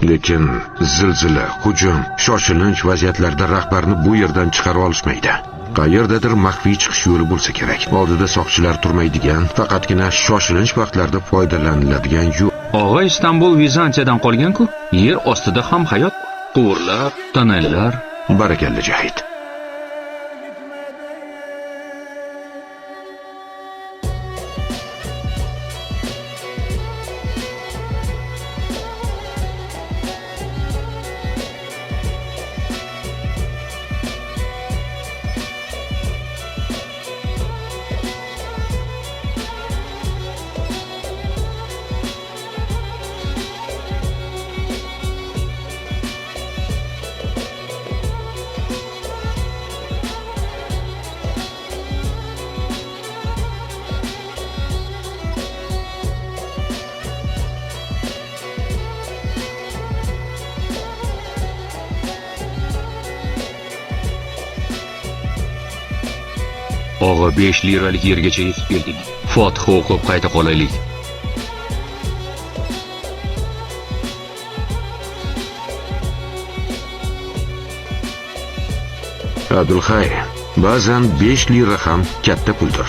Lekin zilzila, hujum, shoshilinch vaziyatlarda rahbarni bu yerdan chiqarib olishmaydi. Qayerdadir maxfiy chiqish yo'li bo'lsa kerak. Oldida soqchilar turmaydigan, faqatgina shoshilinch vaqtlarda foydalaniladigan yo'l. Og'a, Istanbul Vizantiyadan qolgan-ku. Yer ostida ham hayot, quvurlar, tonnellar. Barakalla Jahid. Og'a, 5 liralik yergacha yetib keldik. Fotiha o'qib qayta qolaylik. Abdulxay, ba'zan 5 lira ham katta puldir.